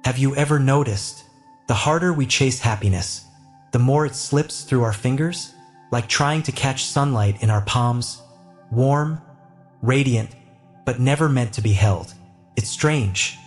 Have you ever noticed, the harder we chase happiness, the more it slips through our fingers, like trying to catch sunlight in our palms, warm, radiant, but never meant to be held. It's strange,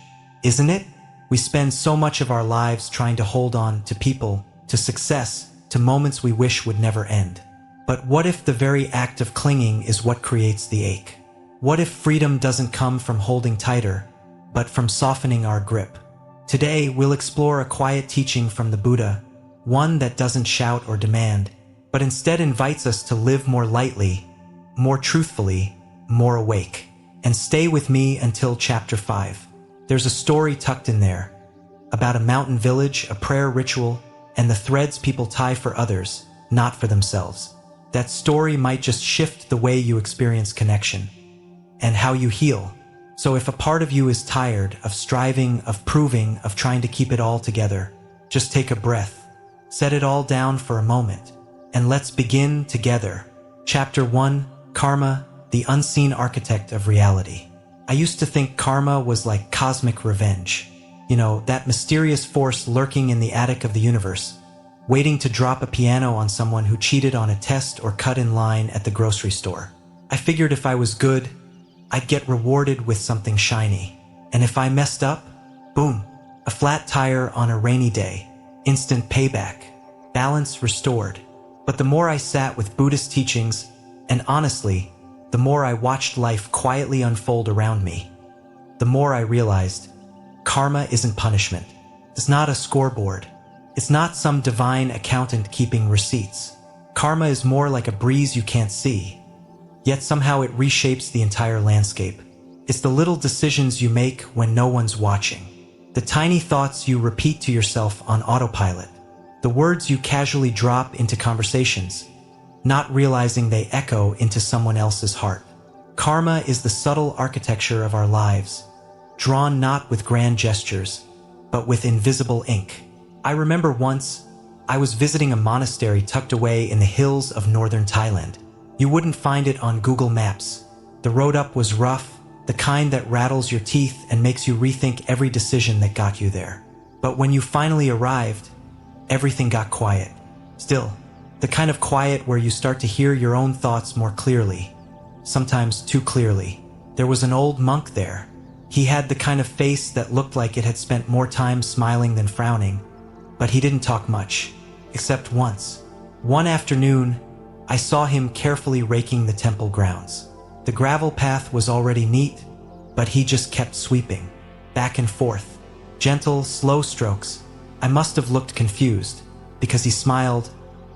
isn't it? We spend so much of our lives trying to hold on to people, to success, to moments we wish would never end. But what if the very act of clinging is what creates the ache? What if freedom doesn't come from holding tighter, but from softening our grip? Today, we'll explore a quiet teaching from the Buddha, one that doesn't shout or demand, but instead invites us to live more lightly, more truthfully, more awake. And stay with me until chapter 5. There's a story tucked in there, about a mountain village, a prayer ritual, and the threads people tie for others, not for themselves. That story might just shift the way you experience connection, and how you heal. So if a part of you is tired of striving, of proving, of trying to keep it all together, just take a breath, set it all down for a moment, and let's begin together. Chapter 1, Karma, the unseen architect of reality. I used to think karma was like cosmic revenge. You know, that mysterious force lurking in the attic of the universe, waiting to drop a piano on someone who cheated on a test or cut in line at the grocery store. I figured if I was good, I'd get rewarded with something shiny. And if I messed up, boom, a flat tire on a rainy day, instant payback, balance restored. But the more I sat with Buddhist teachings, and honestly, the more I watched life quietly unfold around me, the more I realized karma isn't punishment. It's not a scoreboard. It's not some divine accountant keeping receipts. Karma is more like a breeze you can't see, yet somehow it reshapes the entire landscape. It's the little decisions you make when no one's watching, the tiny thoughts you repeat to yourself on autopilot, the words you casually drop into conversations, not realizing they echo into someone else's heart. Karma is the subtle architecture of our lives, drawn not with grand gestures, but with invisible ink. I remember once, I was visiting a monastery tucked away in the hills of northern Thailand. You wouldn't find it on Google Maps. The road up was rough, the kind that rattles your teeth and makes you rethink every decision that got you there. But when you finally arrived, everything got quiet. Still, the kind of quiet where you start to hear your own thoughts more clearly, sometimes too clearly. There was an old monk there. He had the kind of face that looked like it had spent more time smiling than frowning, but he didn't talk much, except once. One afternoon, I saw him carefully raking the temple grounds. The gravel path was already neat, but he just kept sweeping, back and forth, gentle, slow strokes. I must have looked confused, because he smiled,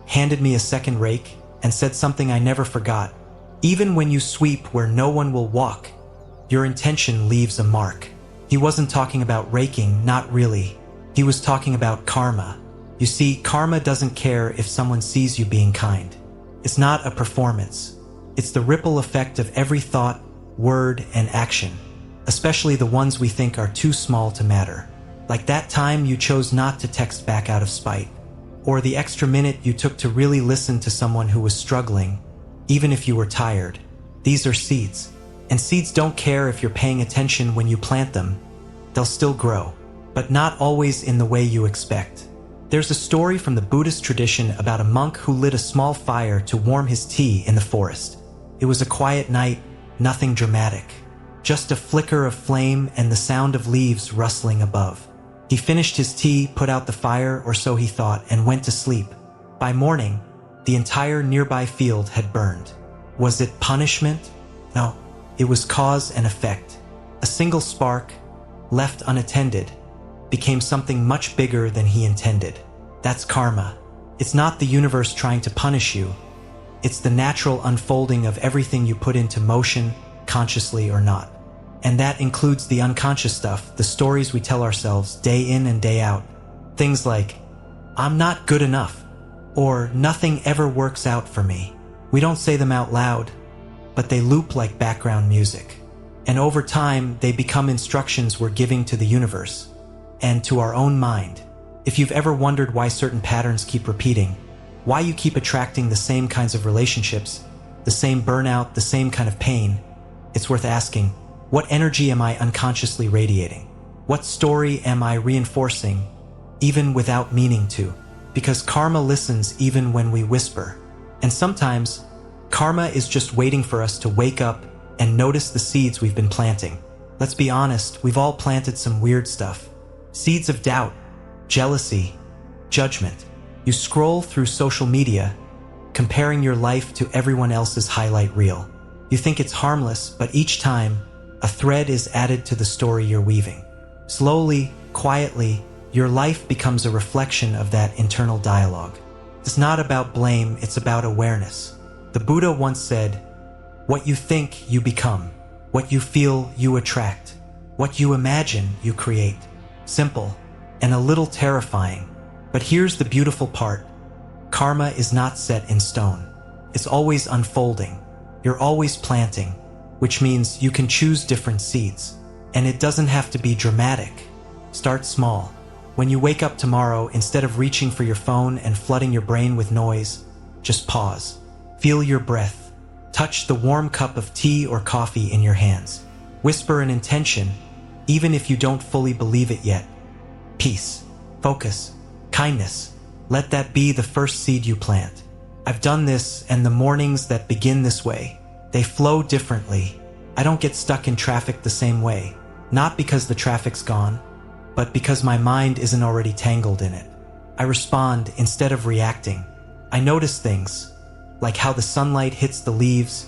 handed me a second rake, and said something I never forgot. Even when you sweep where no one will walk, your intention leaves a mark. He wasn't talking about raking, not really. He was talking about karma. You see, karma doesn't care if someone sees you being kind. It's not a performance. It's the ripple effect of every thought, word, and action, especially the ones we think are too small to matter. Like that time you chose not to text back out of spite, or the extra minute you took to really listen to someone who was struggling, even if you were tired. These are seeds, and seeds don't care if you're paying attention when you plant them. They'll still grow, but not always in the way you expect. There's a story from the Buddhist tradition about a monk who lit a small fire to warm his tea in the forest. It was a quiet night, nothing dramatic, just a flicker of flame and the sound of leaves rustling above. He finished his tea, put out the fire, or so he thought, and went to sleep. By morning, the entire nearby field had burned. Was it punishment? No, it was cause and effect. A single spark, left unattended, became something much bigger than he intended. That's karma. It's not the universe trying to punish you. It's the natural unfolding of everything you put into motion, consciously or not. And that includes the unconscious stuff, the stories we tell ourselves day in and day out. Things like, I'm not good enough, or nothing ever works out for me. We don't say them out loud, but they loop like background music. And over time, they become instructions we're giving to the universe, and to our own mind. If you've ever wondered why certain patterns keep repeating, why you keep attracting the same kinds of relationships, the same burnout, the same kind of pain, it's worth asking, what energy am I unconsciously radiating? What story am I reinforcing, even without meaning to? Because karma listens even when we whisper. And sometimes, karma is just waiting for us to wake up and notice the seeds we've been planting. Let's be honest, we've all planted some weird stuff. Seeds of doubt, jealousy, judgment. You scroll through social media, comparing your life to everyone else's highlight reel. You think it's harmless, but each time, a thread is added to the story you're weaving. Slowly, quietly, your life becomes a reflection of that internal dialogue. It's not about blame, it's about awareness. The Buddha once said, "What you think, you become. What you feel, you attract. What you imagine, you create." Simple, and a little terrifying. But here's the beautiful part. Karma is not set in stone. It's always unfolding. You're always planting, which means you can choose different seeds. And it doesn't have to be dramatic. Start small. When you wake up tomorrow, instead of reaching for your phone and flooding your brain with noise, just pause. Feel your breath. Touch the warm cup of tea or coffee in your hands. Whisper an intention, even if you don't fully believe it yet. Peace, focus, kindness. Let that be the first seed you plant. I've done this, and the mornings that begin this way, they flow differently. I don't get stuck in traffic the same way. Not because the traffic's gone, but because my mind isn't already tangled in it. I respond instead of reacting. I notice things, like how the sunlight hits the leaves,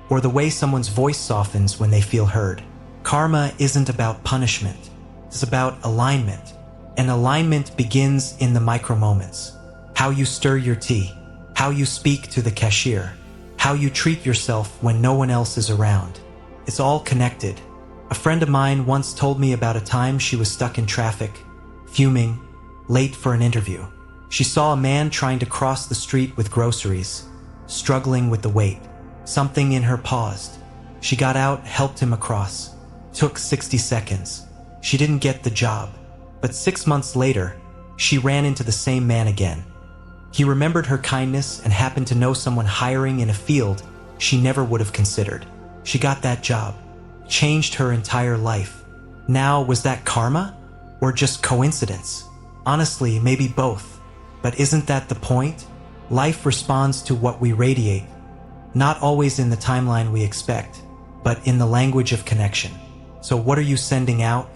or the way someone's voice softens when they feel heard. Karma isn't about punishment. It's about alignment. And alignment begins in the micro moments. How you stir your tea, how you speak to the cashier, how you treat yourself when no one else is around. It's all connected. A friend of mine once told me about a time she was stuck in traffic, fuming, late for an interview. She saw a man trying to cross the street with groceries, struggling with the weight. Something in her paused. She got out, helped him across. Took 60 seconds. She didn't get the job. But 6 months later, she ran into the same man again. He remembered her kindness and happened to know someone hiring in a field she never would have considered. She got that job. Changed her entire life. Now, was that karma? Or just coincidence? Honestly, maybe both. But isn't that the point? Life responds to what we radiate. Not always in the timeline we expect, but in the language of connection. So what are you sending out?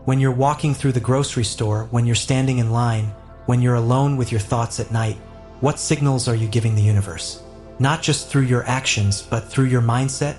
When you're walking through the grocery store, when you're standing in line, when you're alone with your thoughts at night, what signals are you giving the universe? Not just through your actions, but through your mindset?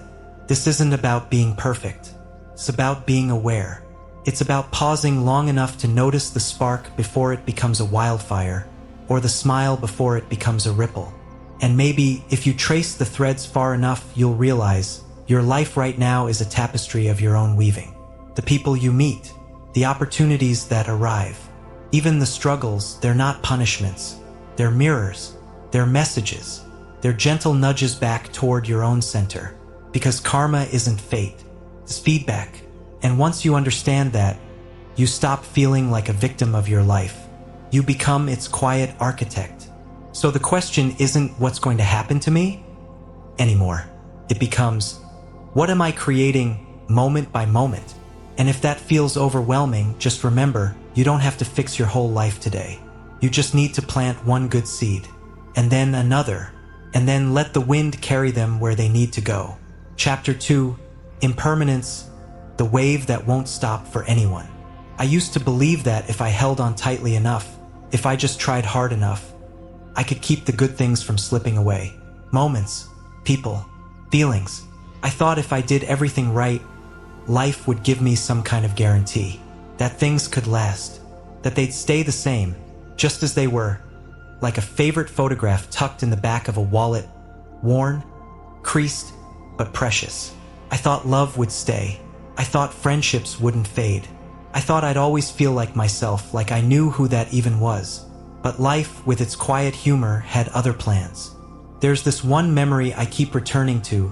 This isn't about being perfect. It's about being aware. It's about pausing long enough to notice the spark before it becomes a wildfire, or the smile before it becomes a ripple. And maybe, if you trace the threads far enough, you'll realize your life right now is a tapestry of your own weaving. The people you meet, the opportunities that arrive, even the struggles, they're not punishments. They're mirrors. They're messages. They're gentle nudges back toward your own center. Because karma isn't fate. It's feedback. And once you understand that, you stop feeling like a victim of your life. You become its quiet architect. So the question isn't what's going to happen to me anymore. It becomes, what am I creating moment by moment? And if that feels overwhelming, just remember, you don't have to fix your whole life today. You just need to plant one good seed, and then another, and then let the wind carry them where they need to go. Chapter 2, Impermanence, the wave that won't stop for anyone. I used to believe that if I held on tightly enough, if I just tried hard enough, I could keep the good things from slipping away. Moments, people, feelings. I thought if I did everything right, life would give me some kind of guarantee. That things could last. That they'd stay the same, just as they were. Like a favorite photograph tucked in the back of a wallet, worn, creased, but precious. I thought love would stay. I thought friendships wouldn't fade. I thought I'd always feel like myself, like I knew who that even was. But life, with its quiet humor, had other plans. There's this one memory I keep returning to,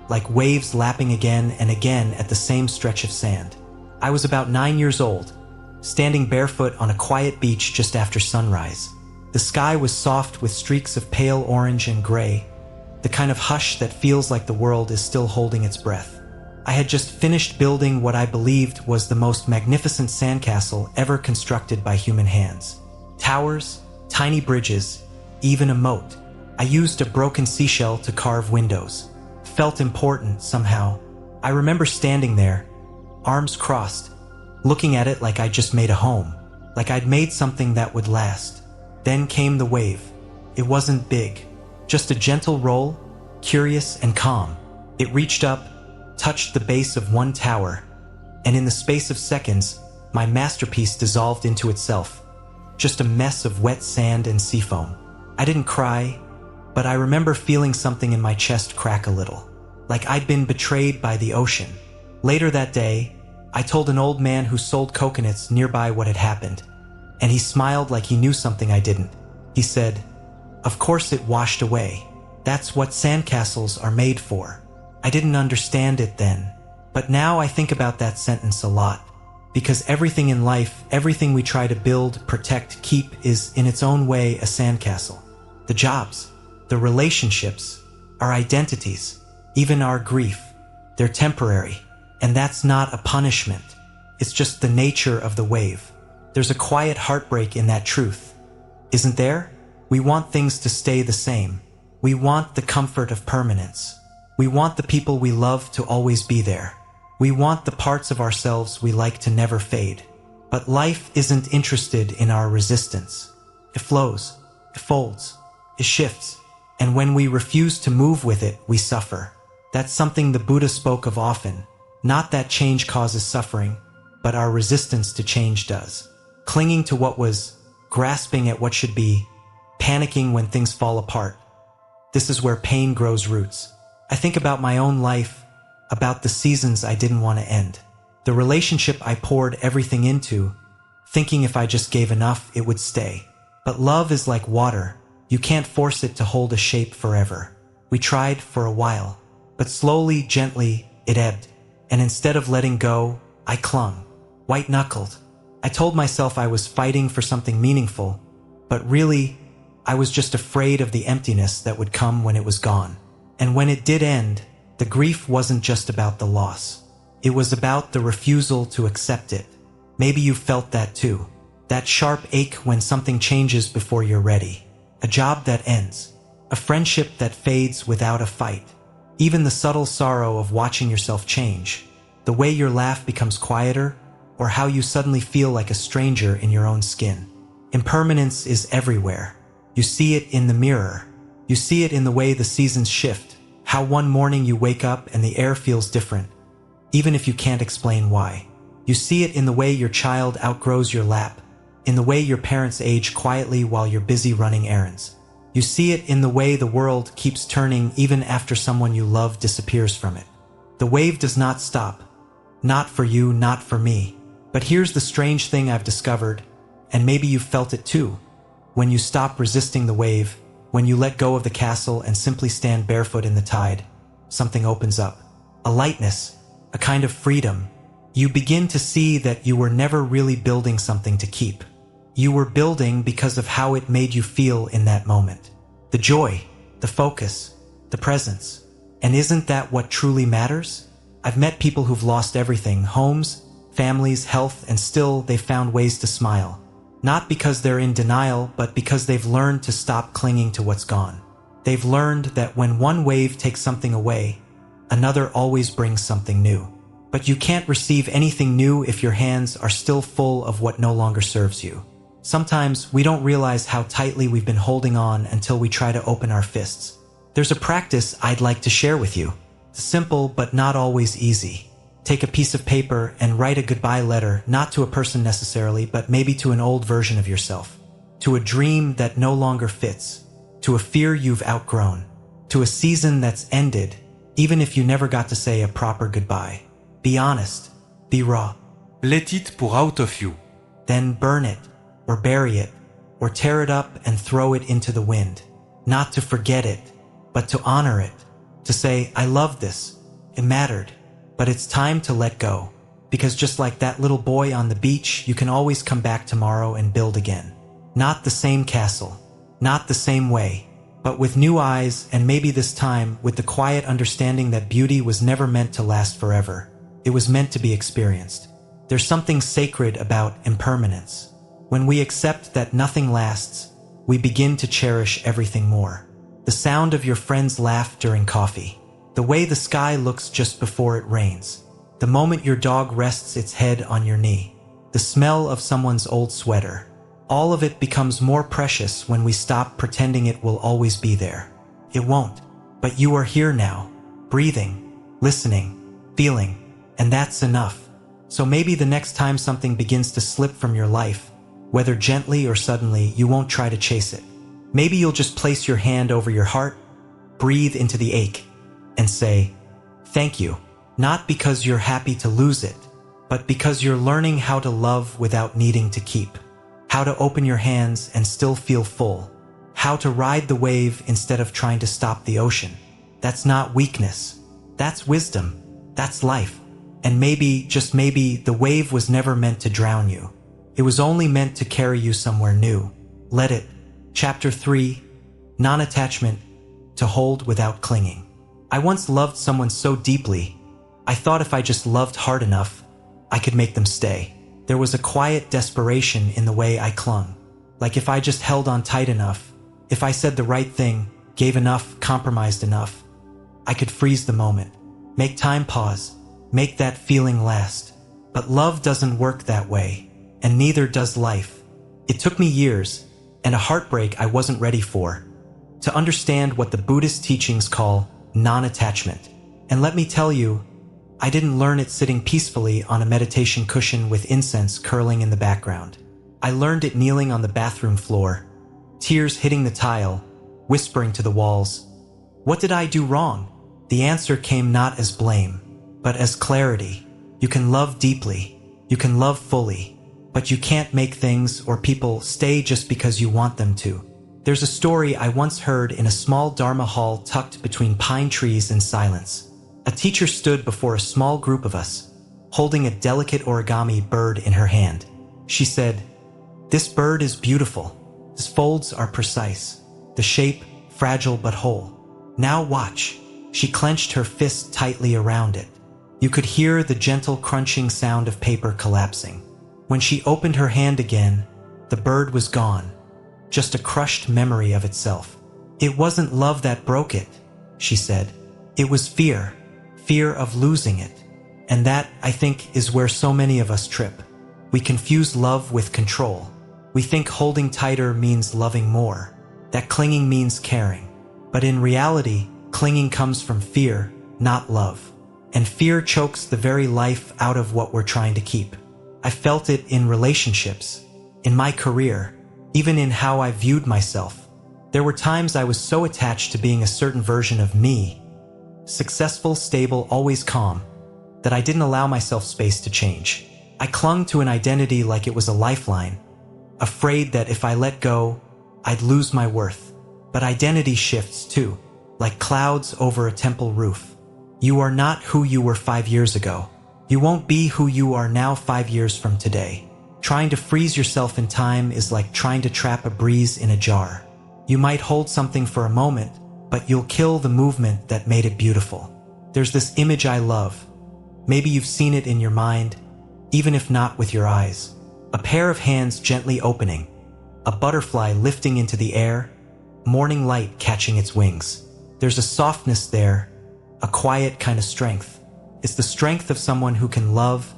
like waves lapping again and again at the same stretch of sand. I was about 9 years old, standing barefoot on a quiet beach just after sunrise. The sky was soft with streaks of pale orange and gray, the kind of hush that feels like the world is still holding its breath. I had just finished building what I believed was the most magnificent sandcastle ever constructed by human hands. Towers, tiny bridges, even a moat. I used a broken seashell to carve windows. Felt important somehow. I remember standing there, arms crossed, looking at it like I'd just made a home, like I'd made something that would last. Then came the wave. It wasn't big, just a gentle roll, curious and calm. It reached up, touched the base of one tower, and in the space of seconds, my masterpiece dissolved into itself, just a mess of wet sand and seafoam. I didn't cry, but I remember feeling something in my chest crack a little, like I'd been betrayed by the ocean. Later that day, I told an old man who sold coconuts nearby what had happened, and he smiled like he knew something I didn't. He said, "Of course it washed away. That's what sandcastles are made for." I didn't understand it then, but now I think about that sentence a lot, because everything in life, everything we try to build, protect, keep is in its own way a sandcastle. The jobs, the relationships, our identities, even our grief, they're temporary, and that's not a punishment. It's just the nature of the wave. There's a quiet heartbreak in that truth, isn't there? We want things to stay the same. We want the comfort of permanence. We want the people we love to always be there. We want the parts of ourselves we like to never fade. But life isn't interested in our resistance. It flows, it folds, it shifts, and when we refuse to move with it, we suffer. That's something the Buddha spoke of often. Not that change causes suffering, but our resistance to change does. Clinging to what was, grasping at what should be, panicking when things fall apart. This is where pain grows roots. I think about my own life, about the seasons I didn't want to end. The relationship I poured everything into, thinking if I just gave enough, it would stay. But love is like water. You can't force it to hold a shape forever. We tried for a while, but slowly, gently, it ebbed. And instead of letting go, I clung, white-knuckled. I told myself I was fighting for something meaningful, but really, I was just afraid of the emptiness that would come when it was gone. And when it did end, the grief wasn't just about the loss. It was about the refusal to accept it. Maybe you felt that too. That sharp ache when something changes before you're ready. A job that ends. A friendship that fades without a fight. Even the subtle sorrow of watching yourself change. The way your laugh becomes quieter, or how you suddenly feel like a stranger in your own skin. Impermanence is everywhere. You see it in the mirror. You see it in the way the seasons shift, how one morning you wake up and the air feels different, even if you can't explain why. You see it in the way your child outgrows your lap, in the way your parents age quietly while you're busy running errands. You see it in the way the world keeps turning even after someone you love disappears from it. The wave does not stop. Not for you, not for me. But here's the strange thing I've discovered, and maybe you've felt it too. When you stop resisting the wave, when you let go of the castle and simply stand barefoot in the tide, something opens up. A lightness, a kind of freedom. You begin to see that you were never really building something to keep. You were building because of how it made you feel in that moment. The joy, the focus, the presence. And isn't that what truly matters? I've met people who've lost everything, homes, families, health, and still they've found ways to smile. Not because they're in denial, but because they've learned to stop clinging to what's gone. They've learned that when one wave takes something away, another always brings something new. But you can't receive anything new if your hands are still full of what no longer serves you. Sometimes we don't realize how tightly we've been holding on until we try to open our fists. There's a practice I'd like to share with you. Simple, but not always easy. Take a piece of paper and write a goodbye letter, not to a person necessarily, but maybe to an old version of yourself. To a dream that no longer fits. To a fear you've outgrown. To a season that's ended, even if you never got to say a proper goodbye. Be honest. Be raw. Let it pour out of you. Then burn it, or bury it, or tear it up and throw it into the wind. Not to forget it, but to honor it. To say, I love this. It mattered. But it's time to let go, because just like that little boy on the beach, you can always come back tomorrow and build again. Not the same castle, not the same way, but with new eyes, and maybe this time with the quiet understanding that beauty was never meant to last forever. It was meant to be experienced. There's something sacred about impermanence. When we accept that nothing lasts, we begin to cherish everything more. The sound of your friend's laugh during coffee. The way the sky looks just before it rains. The moment your dog rests its head on your knee. The smell of someone's old sweater. All of it becomes more precious when we stop pretending it will always be there. It won't. But you are here now, breathing, listening, feeling, and that's enough. So maybe the next time something begins to slip from your life, whether gently or suddenly, you won't try to chase it. Maybe you'll just place your hand over your heart, breathe into the ache, and say, thank you. Not because you're happy to lose it, but because you're learning how to love without needing to keep. How to open your hands and still feel full. How to ride the wave instead of trying to stop the ocean. That's not weakness. That's wisdom. That's life. And maybe, just maybe, the wave was never meant to drown you. It was only meant to carry you somewhere new. Let it. Chapter 3. Non-attachment. To hold without clinging. I once loved someone so deeply, I thought if I just loved hard enough, I could make them stay. There was a quiet desperation in the way I clung. Like if I just held on tight enough, if I said the right thing, gave enough, compromised enough, I could freeze the moment. Make time pause. Make that feeling last. But love doesn't work that way, and neither does life. It took me years, and a heartbreak I wasn't ready for, to understand what the Buddhist teachings call non-attachment. And let me tell you, I didn't learn it sitting peacefully on a meditation cushion with incense curling in the background. I learned it kneeling on the bathroom floor, tears hitting the tile, whispering to the walls. What did I do wrong? The answer came not as blame, but as clarity. You can love deeply, you can love fully, but you can't make things or people stay just because you want them to. There's a story I once heard in a small Dharma hall tucked between pine trees in silence. A teacher stood before a small group of us, holding a delicate origami bird in her hand. She said, "This bird is beautiful. Its folds are precise. The shape, fragile but whole. Now watch." She clenched her fist tightly around it. You could hear the gentle crunching sound of paper collapsing. When she opened her hand again, the bird was gone, just a crushed memory of itself. "It wasn't love that broke it," she said. "It was fear. Fear of losing it." And that, I think, is where so many of us trip. We confuse love with control. We think holding tighter means loving more, that clinging means caring. But in reality, clinging comes from fear, not love. And fear chokes the very life out of what we're trying to keep. I felt it in relationships, in my career, even in how I viewed myself. There were times I was so attached to being a certain version of me, successful, stable, always calm, that I didn't allow myself space to change. I clung to an identity like it was a lifeline, afraid that if I let go, I'd lose my worth. But identity shifts too, like clouds over a temple roof. You are not who you were 5 years ago. You won't be who you are now 5 years from today. Trying to freeze yourself in time is like trying to trap a breeze in a jar. You might hold something for a moment, but you'll kill the movement that made it beautiful. There's this image I love. Maybe you've seen it in your mind, even if not with your eyes. A pair of hands gently opening, a butterfly lifting into the air, morning light catching its wings. There's a softness there, a quiet kind of strength. It's the strength of someone who can love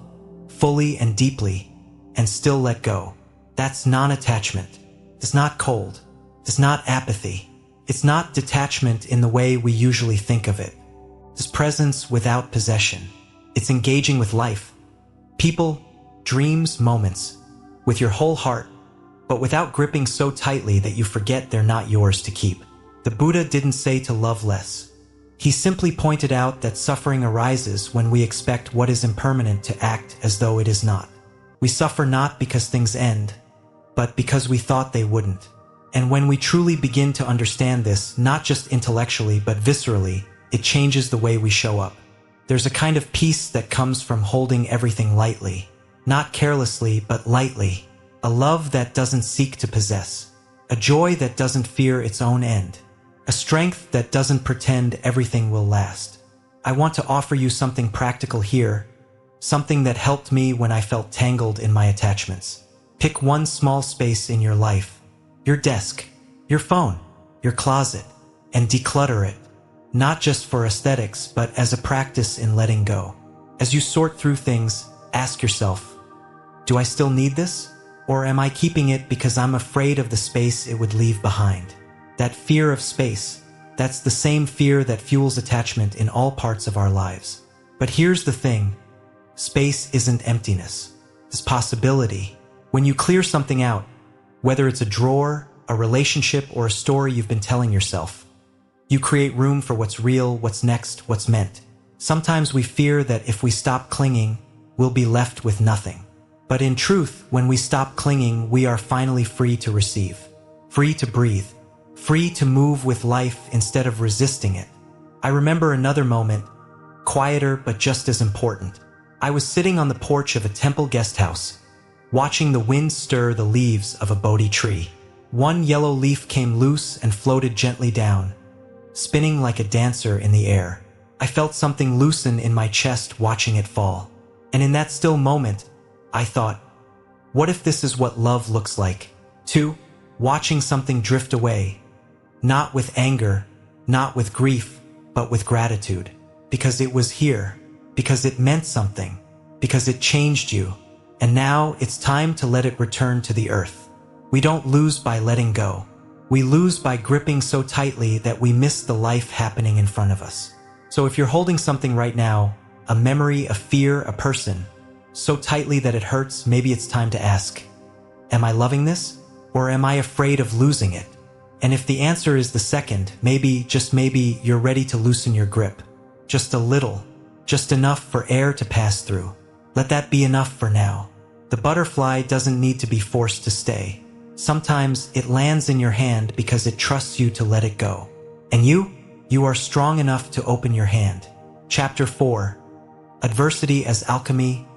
fully and deeply and still let go. That's non-attachment. It's not cold. It's not apathy. It's not detachment in the way we usually think of it. It's presence without possession. It's engaging with life, people, dreams, moments, with your whole heart, but without gripping so tightly that you forget they're not yours to keep. The Buddha didn't say to love less. He simply pointed out that suffering arises when we expect what is impermanent to act as though it is not. We suffer not because things end, but because we thought they wouldn't. And when we truly begin to understand this, not just intellectually but viscerally, it changes the way we show up. There's a kind of peace that comes from holding everything lightly, not carelessly but lightly, a love that doesn't seek to possess, a joy that doesn't fear its own end. a strength that doesn't pretend everything will last. I want to offer you something practical here, something that helped me when I felt tangled in my attachments. Pick one small space in your life, your desk, your phone, your closet, and declutter it, not just for aesthetics, but as a practice in letting go. As you sort through things, ask yourself, do I still need this? Or am I keeping it because I'm afraid of the space it would leave behind? That fear of space, that's the same fear that fuels attachment in all parts of our lives. But here's the thing, space isn't emptiness. It's possibility. When you clear something out, whether it's a drawer, a relationship, or a story you've been telling yourself, you create room for what's real, what's next, what's meant. Sometimes we fear that if we stop clinging, we'll be left with nothing. But in truth, when we stop clinging, we are finally free to receive, free to breathe, free to move with life instead of resisting it. I remember another moment, quieter but just as important. I was sitting on the porch of a temple guest house, watching the wind stir the leaves of a Bodhi tree. One yellow leaf came loose and floated gently down, spinning like a dancer in the air. I felt something loosen in my chest watching it fall. And in that still moment, I thought, what if this is what love looks like? Too, watching something drift away, not with anger, not with grief, but with gratitude. Because it was here, because it meant something, because it changed you. And now it's time to let it return to the earth. We don't lose by letting go. We lose by gripping so tightly that we miss the life happening in front of us. So if you're holding something right now, a memory, a fear, a person, so tightly that it hurts, maybe it's time to ask, am I loving this? Or am I afraid of losing it? And if the answer is the second, maybe, just maybe, you're ready to loosen your grip. Just a little, just enough for air to pass through. Let that be enough for now. The butterfly doesn't need to be forced to stay. Sometimes it lands in your hand because it trusts you to let it go. And you are strong enough to open your hand. Chapter 4. Adversity as Alchemy,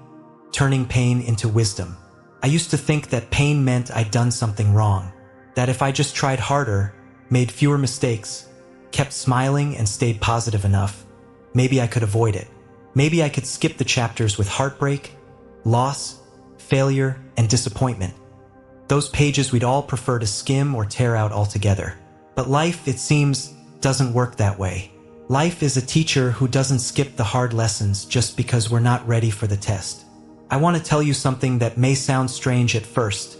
Turning Pain into Wisdom. I used to think that pain meant I'd done something wrong. That if I just tried harder, made fewer mistakes, kept smiling and stayed positive enough, maybe I could avoid it. Maybe I could skip the chapters with heartbreak, loss, failure, and disappointment. Those pages we'd all prefer to skim or tear out altogether. But life, it seems, doesn't work that way. Life is a teacher who doesn't skip the hard lessons just because we're not ready for the test. I want to tell you something that may sound strange at first.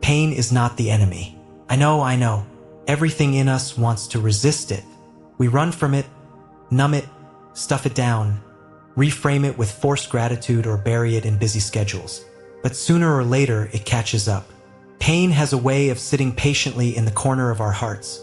Pain is not the enemy. I know. Everything in us wants to resist it. We run from it, numb it, stuff it down, reframe it with forced gratitude or bury it in busy schedules. But sooner or later, it catches up. Pain has a way of sitting patiently in the corner of our hearts,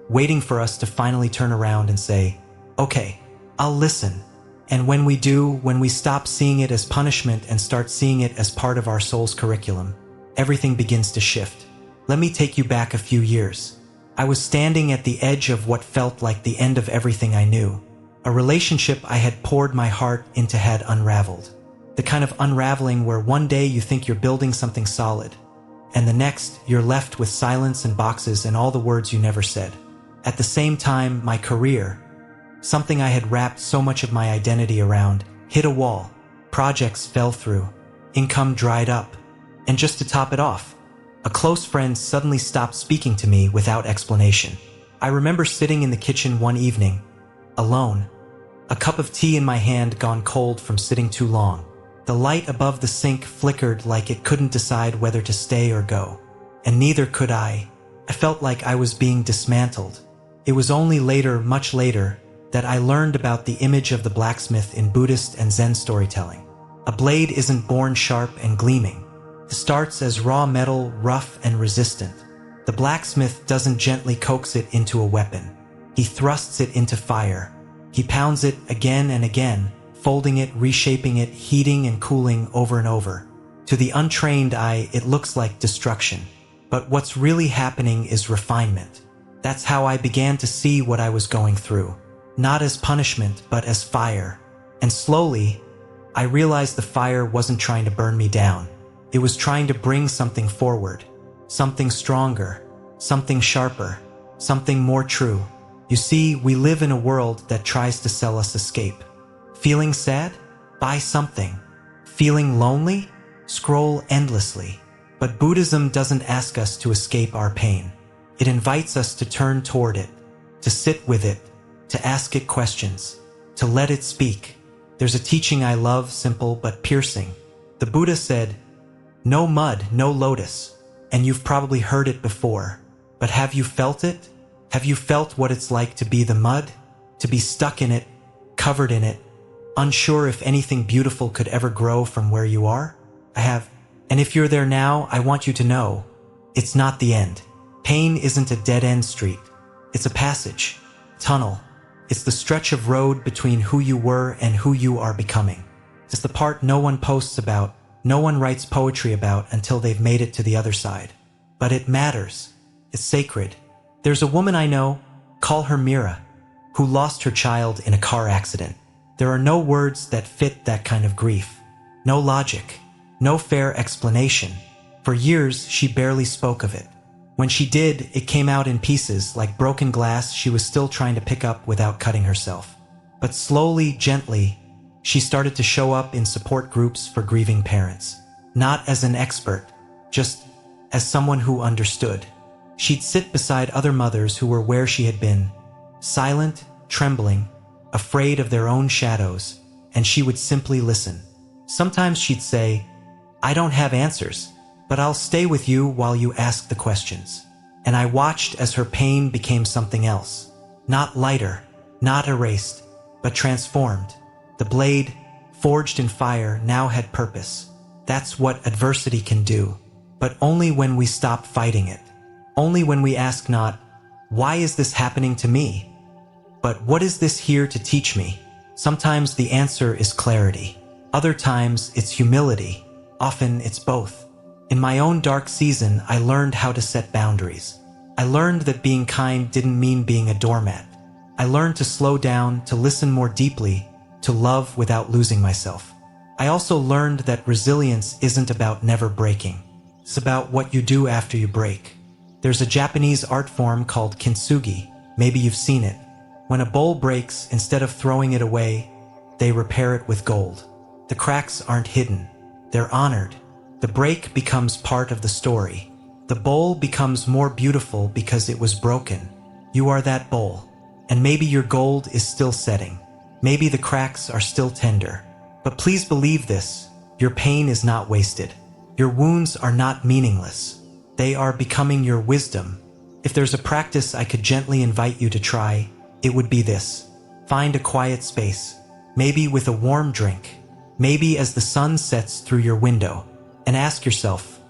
waiting for us to finally turn around and say, okay, I'll listen. And when we do, when we stop seeing it as punishment and start seeing it as part of our soul's curriculum, everything begins to shift. Let me take you back a few years. I was standing at the edge of what felt like the end of everything I knew. A relationship I had poured my heart into had unraveled. The kind of unraveling where one day you think you're building something solid, and the next you're left with silence and boxes and all the words you never said. At the same time, my career, something I had wrapped so much of my identity around, hit a wall. Projects fell through. Income dried up. And just to top it off, a close friend suddenly stopped speaking to me without explanation. I remember sitting in the kitchen one evening, alone, a cup of tea in my hand gone cold from sitting too long. The light above the sink flickered like it couldn't decide whether to stay or go. And neither could I. I felt like I was being dismantled. It was only later, much later, that I learned about the image of the blacksmith in Buddhist and Zen storytelling. A blade isn't born sharp and gleaming. It starts as raw metal, rough and resistant. The blacksmith doesn't gently coax it into a weapon. He thrusts it into fire. He pounds it again and again, folding it, reshaping it, heating and cooling over and over. To the untrained eye, it looks like destruction. But what's really happening is refinement. That's how I began to see what I was going through. Not as punishment, but as fire. And slowly, I realized the fire wasn't trying to burn me down. It was trying to bring something forward. Something stronger. Something sharper. Something more true. You see, we live in a world that tries to sell us escape. Feeling sad? Buy something. Feeling lonely? Scroll endlessly. But Buddhism doesn't ask us to escape our pain. It invites us to turn toward it, to sit with it, to ask it questions, to let it speak. There's a teaching I love, simple but piercing. The Buddha said, "No mud, no lotus." And you've probably heard it before. But have you felt it? Have you felt what it's like to be the mud? To be stuck in it, covered in it, unsure if anything beautiful could ever grow from where you are? I have. And if you're there now, I want you to know, it's not the end. Pain isn't a dead-end street. It's a passage, tunnel. It's the stretch of road between who you were and who you are becoming. It's the part no one posts about, no one writes poetry about until they've made it to the other side. But it matters. It's sacred. There's a woman I know, call her Mira, who lost her child in a car accident. There are no words that fit that kind of grief. No logic. No fair explanation. For years, she barely spoke of it. When she did, it came out in pieces, like broken glass she was still trying to pick up without cutting herself. But slowly, gently, she started to show up in support groups for grieving parents. Not as an expert, just as someone who understood. She'd sit beside other mothers who were where she had been, silent, trembling, afraid of their own shadows, and she would simply listen. Sometimes she'd say, "I don't have answers, but I'll stay with you while you ask the questions." And I watched as her pain became something else. Not lighter, not erased, but transformed. The blade, forged in fire, now had purpose. That's what adversity can do, but only when we stop fighting it. Only when we ask not, "Why is this happening to me?" but "What is this here to teach me?" Sometimes the answer is clarity. Other times it's humility. Often it's both. In my own dark season, I learned how to set boundaries. I learned that being kind didn't mean being a doormat. I learned to slow down, to listen more deeply, to love without losing myself. I also learned that resilience isn't about never breaking. It's about what you do after you break. There's a Japanese art form called kintsugi. Maybe you've seen it. When a bowl breaks, instead of throwing it away, they repair it with gold. The cracks aren't hidden. They're honored. The break becomes part of the story. The bowl becomes more beautiful because it was broken. You are that bowl. And maybe your gold is still setting. Maybe the cracks are still tender. But please believe this, your pain is not wasted. Your wounds are not meaningless. They are becoming your wisdom. If there's a practice I could gently invite you to try, it would be this. Find a quiet space, maybe with a warm drink, maybe as the sun sets through your window, and ask yourself,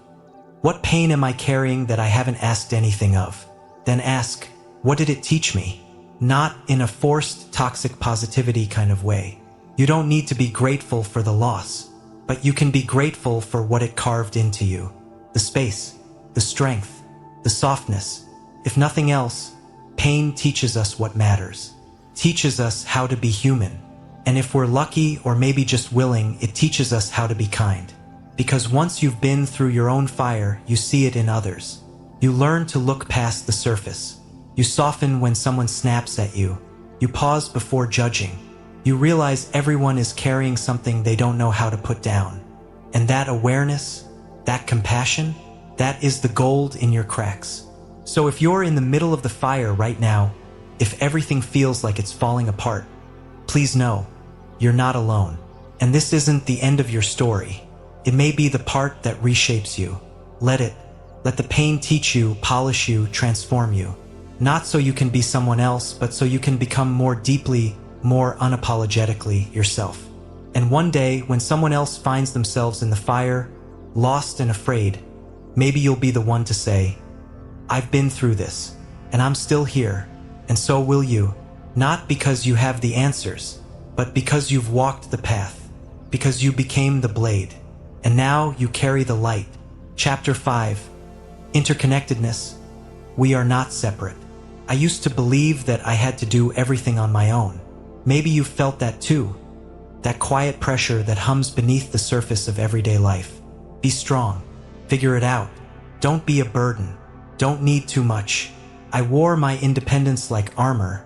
what pain am I carrying that I haven't asked anything of? Then ask, what did it teach me? Not in a forced, toxic positivity kind of way. You don't need to be grateful for the loss, but you can be grateful for what it carved into you. The space, the strength, the softness. If nothing else, pain teaches us what matters. Teaches us how to be human. And if we're lucky or maybe just willing, it teaches us how to be kind. Because once you've been through your own fire, you see it in others. You learn to look past the surface. You soften when someone snaps at you. You pause before judging. You realize everyone is carrying something they don't know how to put down. And that awareness, that compassion, that is the gold in your cracks. So if you're in the middle of the fire right now, if everything feels like it's falling apart, please know, you're not alone. And this isn't the end of your story. It may be the part that reshapes you. Let the pain teach you, polish you, transform you. Not so you can be someone else, but so you can become more deeply, more unapologetically yourself. And one day, when someone else finds themselves in the fire, lost and afraid, maybe you'll be the one to say, I've been through this, and I'm still here, and so will you. Not because you have the answers, but because you've walked the path, because you became the blade, and now you carry the light. Chapter 5. Interconnectedness. We are not separate. I used to believe that I had to do everything on my own. Maybe you felt that too. That quiet pressure that hums beneath the surface of everyday life. Be strong. Figure it out. Don't be a burden. Don't need too much. I wore my independence like armor,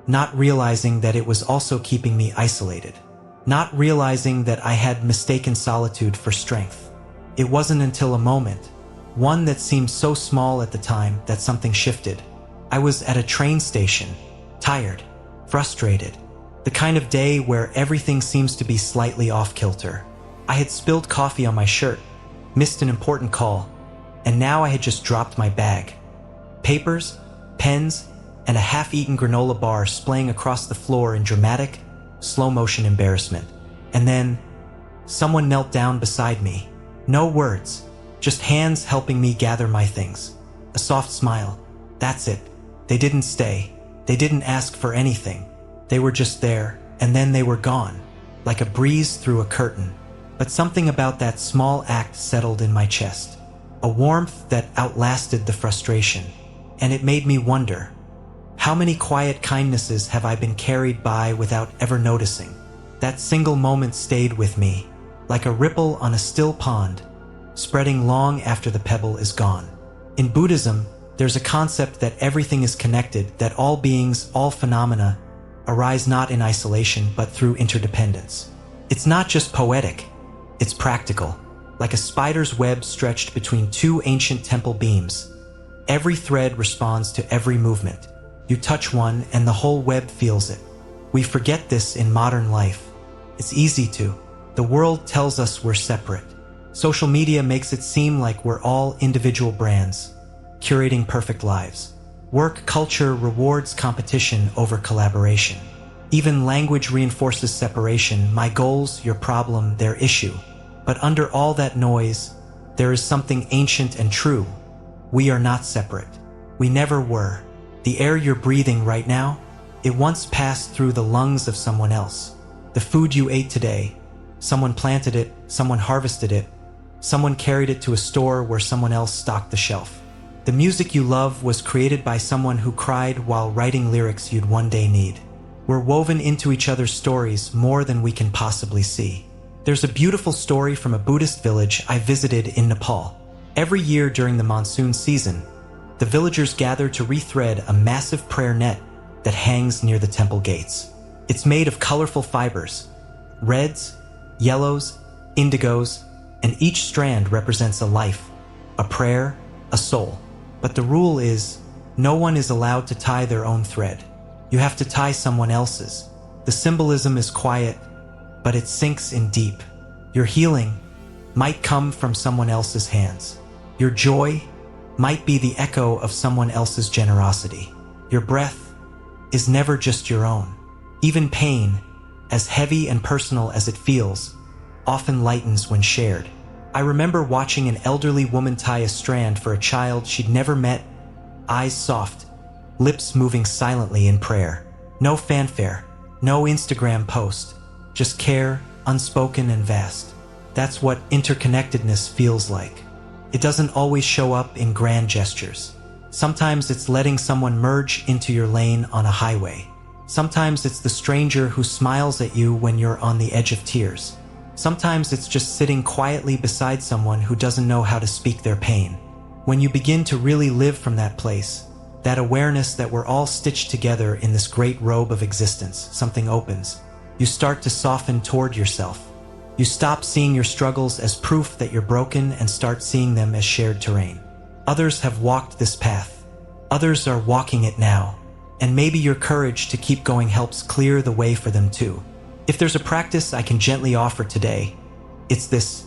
not realizing that it was also keeping me isolated, not realizing that I had mistaken solitude for strength. It wasn't until a moment, one that seemed so small at the time, that something shifted. I was at a train station, tired, frustrated, the kind of day where everything seems to be slightly off-kilter. I had spilled coffee on my shirt, missed an important call, and now I had just dropped my bag. Papers, pens, and a half-eaten granola bar splaying across the floor in dramatic, slow-motion embarrassment. And then, someone knelt down beside me. No words, just hands helping me gather my things. A soft smile. That's it. They didn't stay. They didn't ask for anything. They were just there, and then they were gone, like a breeze through a curtain. But something about that small act settled in my chest, a warmth that outlasted the frustration, and it made me wonder, how many quiet kindnesses have I been carried by without ever noticing? That single moment stayed with me, like a ripple on a still pond, spreading long after the pebble is gone. In Buddhism, there's a concept that everything is connected, that all beings, all phenomena, arise not in isolation but through interdependence. It's not just poetic, it's practical, like a spider's web stretched between two ancient temple beams. Every thread responds to every movement. You touch one and the whole web feels it. We forget this in modern life. It's easy to. The world tells us we're separate. Social media makes it seem like we're all individual brands, curating perfect lives. Work culture rewards competition over collaboration. Even language reinforces separation. My goals, your problem, their issue. But under all that noise, there is something ancient and true. We are not separate. We never were. The air you're breathing right now, it once passed through the lungs of someone else. The food you ate today, someone planted it, someone harvested it, someone carried it to a store where someone else stocked the shelf. The music you love was created by someone who cried while writing lyrics you'd one day need. We're woven into each other's stories more than we can possibly see. There's a beautiful story from a Buddhist village I visited in Nepal. Every year during the monsoon season, the villagers gather to rethread a massive prayer net that hangs near the temple gates. It's made of colorful fibers, reds, yellows, indigos, and each strand represents a life, a prayer, a soul. But the rule is, no one is allowed to tie their own thread. You have to tie someone else's. The symbolism is quiet, but it sinks in deep. Your healing might come from someone else's hands. Your joy might be the echo of someone else's generosity. Your breath is never just your own. Even pain, as heavy and personal as it feels, often lightens when shared. I remember watching an elderly woman tie a strand for a child she'd never met, eyes soft, lips moving silently in prayer. No fanfare, no Instagram post, just care, unspoken and vast. That's what interconnectedness feels like. It doesn't always show up in grand gestures. Sometimes it's letting someone merge into your lane on a highway. Sometimes it's the stranger who smiles at you when you're on the edge of tears. Sometimes it's just sitting quietly beside someone who doesn't know how to speak their pain. When you begin to really live from that place, that awareness that we're all stitched together in this great robe of existence, something opens. You start to soften toward yourself. You stop seeing your struggles as proof that you're broken and start seeing them as shared terrain. Others have walked this path. Others are walking it now. And maybe your courage to keep going helps clear the way for them too. If there's a practice I can gently offer today, it's this.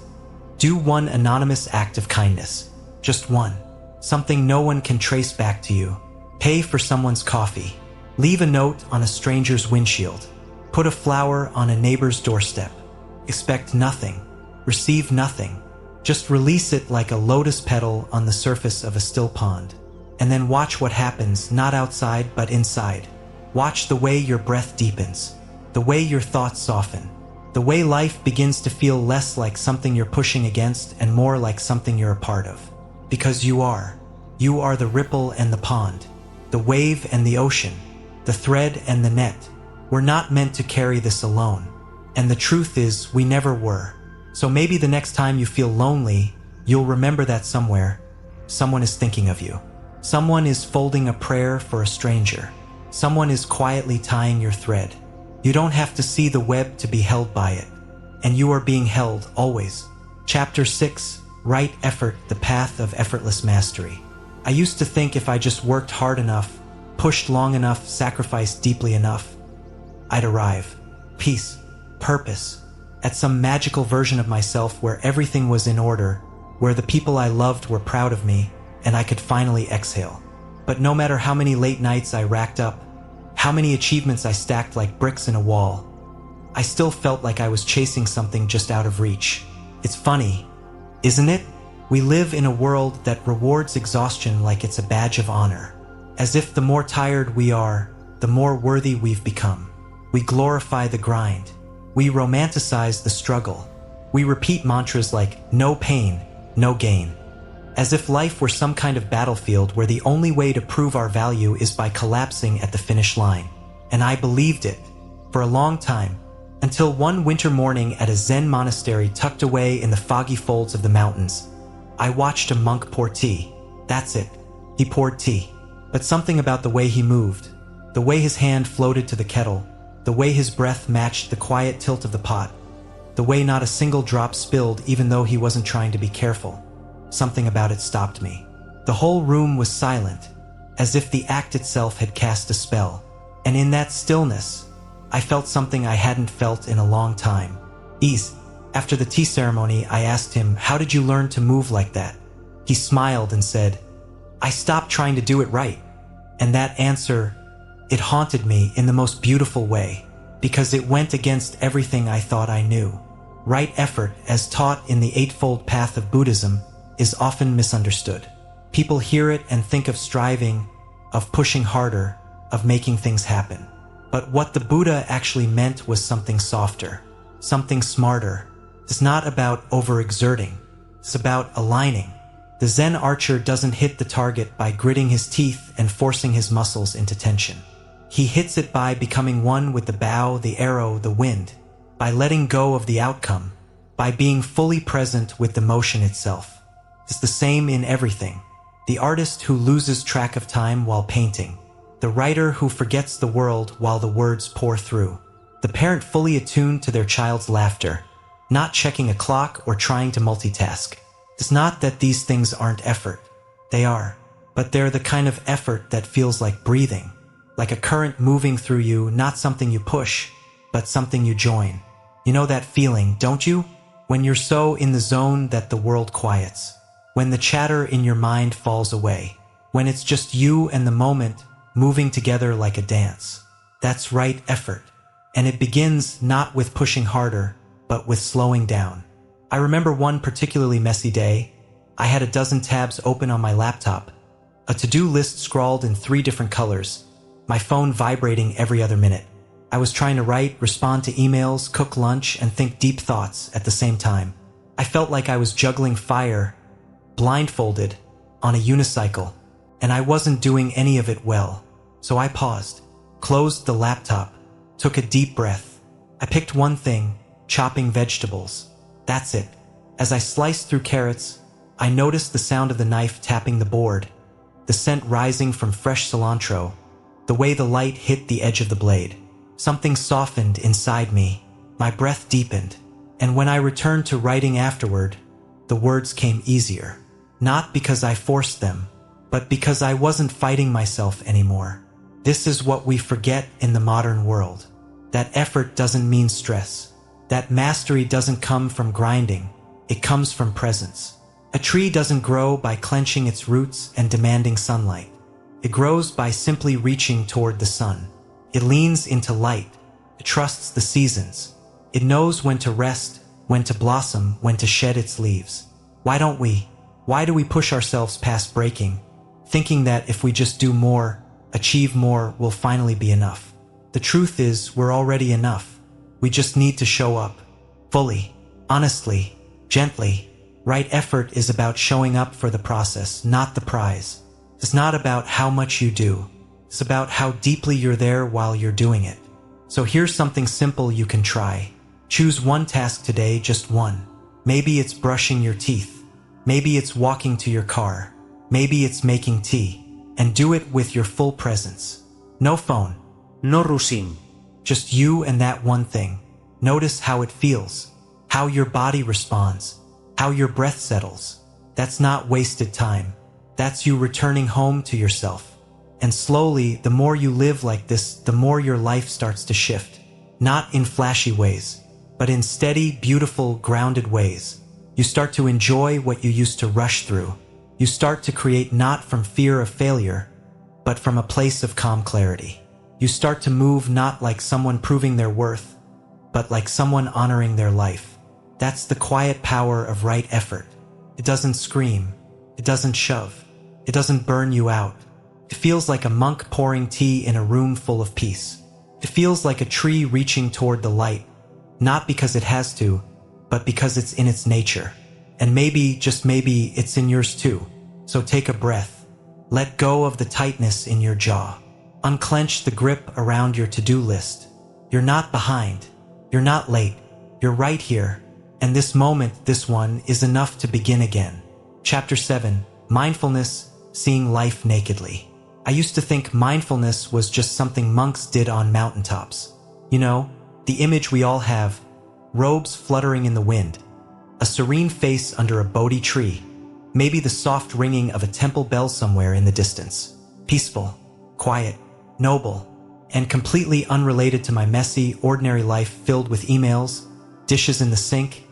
Do one anonymous act of kindness. Just one. Something no one can trace back to you. Pay for someone's coffee. Leave a note on a stranger's windshield. Put a flower on a neighbor's doorstep. Expect nothing. Receive nothing. Just release it like a lotus petal on the surface of a still pond. And then watch what happens, not outside but inside. Watch the way your breath deepens. The way your thoughts soften. The way life begins to feel less like something you're pushing against and more like something you're a part of. Because you are. You are the ripple and the pond. The wave and the ocean. The thread and the net. We're not meant to carry this alone. And the truth is, we never were. So maybe the next time you feel lonely, you'll remember that somewhere, someone is thinking of you. Someone is folding a prayer for a stranger. Someone is quietly tying your thread. You don't have to see the web to be held by it. And you are being held always. Chapter 6, Right Effort, the Path of Effortless Mastery. I used to think if I just worked hard enough, pushed long enough, sacrificed deeply enough, I'd arrive. Peace, purpose, at some magical version of myself where everything was in order, where the people I loved were proud of me, and I could finally exhale. But no matter how many late nights I racked up, how many achievements I stacked like bricks in a wall, I still felt like I was chasing something just out of reach. It's funny, isn't it? We live in a world that rewards exhaustion like it's a badge of honor. As if the more tired we are, the more worthy we've become. We glorify the grind. We romanticize the struggle. We repeat mantras like, no pain, no gain. As if life were some kind of battlefield where the only way to prove our value is by collapsing at the finish line. And I believed it for a long time, until one winter morning at a Zen monastery tucked away in the foggy folds of the mountains, I watched a monk pour tea. That's it. He poured tea. But something about the way he moved, the way his hand floated to the kettle, the way his breath matched the quiet tilt of the pot, the way not a single drop spilled even though he wasn't trying to be careful. Something about it stopped me. The whole room was silent, as if the act itself had cast a spell. And in that stillness, I felt something I hadn't felt in a long time. Ease. After the tea ceremony, I asked him, how did you learn to move like that? He smiled and said, I stopped trying to do it right. And that answer, it haunted me in the most beautiful way, because it went against everything I thought I knew. Right effort, as taught in the Eightfold Path of Buddhism, is often misunderstood. People hear it and think of striving, of pushing harder, of making things happen. But what the Buddha actually meant was something softer, something smarter. It's not about overexerting. It's about aligning. The Zen archer doesn't hit the target by gritting his teeth and forcing his muscles into tension. He hits it by becoming one with the bow, the arrow, the wind, by letting go of the outcome, by being fully present with the motion itself. It's the same in everything. The artist who loses track of time while painting, the writer who forgets the world while the words pour through, the parent fully attuned to their child's laughter, not checking a clock or trying to multitask. It's not that these things aren't effort. They are. But they're the kind of effort that feels like breathing, like a current moving through you, not something you push, but something you join. You know that feeling, don't you? When you're so in the zone that the world quiets. When the chatter in your mind falls away. When it's just you and the moment moving together like a dance. That's right effort. And it begins not with pushing harder, but with slowing down. I remember one particularly messy day. I had a dozen tabs open on my laptop, a to-do list scrawled in 3 different colors, my phone vibrating every other minute. I was trying to write, respond to emails, cook lunch, and think deep thoughts at the same time. I felt like I was juggling fire, blindfolded, on a unicycle, and I wasn't doing any of it well. So I paused, closed the laptop, took a deep breath. I picked one thing, chopping vegetables. That's it. As I sliced through carrots, I noticed the sound of the knife tapping the board, the scent rising from fresh cilantro, the way the light hit the edge of the blade. Something softened inside me, my breath deepened, and when I returned to writing afterward, the words came easier. Not because I forced them, but because I wasn't fighting myself anymore. This is what we forget in the modern world. That effort doesn't mean stress. That mastery doesn't come from grinding. It comes from presence. A tree doesn't grow by clenching its roots and demanding sunlight. It grows by simply reaching toward the sun. It leans into light. It trusts the seasons. It knows when to rest, when to blossom, when to shed its leaves. Why don't we? Why do we push ourselves past breaking, thinking that if we just do more, achieve more, we'll finally be enough? The truth is, we're already enough. We just need to show up. Fully, honestly, gently. Right effort is about showing up for the process, not the prize. It's not about how much you do. It's about how deeply you're there while you're doing it. So here's something simple you can try. Choose one task today, just one. Maybe it's brushing your teeth. Maybe it's walking to your car. Maybe it's making tea. and do it with your full presence. No phone. No rushing. Just you and that one thing. Notice how it feels, how your body responds, how your breath settles. That's not wasted time. That's you returning home to yourself. And slowly, the more you live like this, the more your life starts to shift. Not in flashy ways, but in steady, beautiful, grounded ways. You start to enjoy what you used to rush through. You start to create not from fear of failure, but from a place of calm clarity. You start to move not like someone proving their worth, but like someone honoring their life. That's the quiet power of right effort. It doesn't scream. It doesn't shove. It doesn't burn you out. It feels like a monk pouring tea in a room full of peace. It feels like a tree reaching toward the light, not because it has to, but because it's in its nature. And maybe, just maybe, it's in yours too. So take a breath. Let go of the tightness in your jaw. Unclench the grip around your to-do list. You're not behind. You're not late. You're right here. And this moment, this one, is enough to begin again. Chapter 7. Mindfulness, Seeing Life Nakedly. I used to think mindfulness was just something monks did on mountaintops. You know, the image we all have, robes fluttering in the wind, a serene face under a Bodhi tree, maybe the soft ringing of a temple bell somewhere in the distance. Peaceful, quiet, noble, and completely unrelated to my messy, ordinary life filled with emails, dishes in the sink,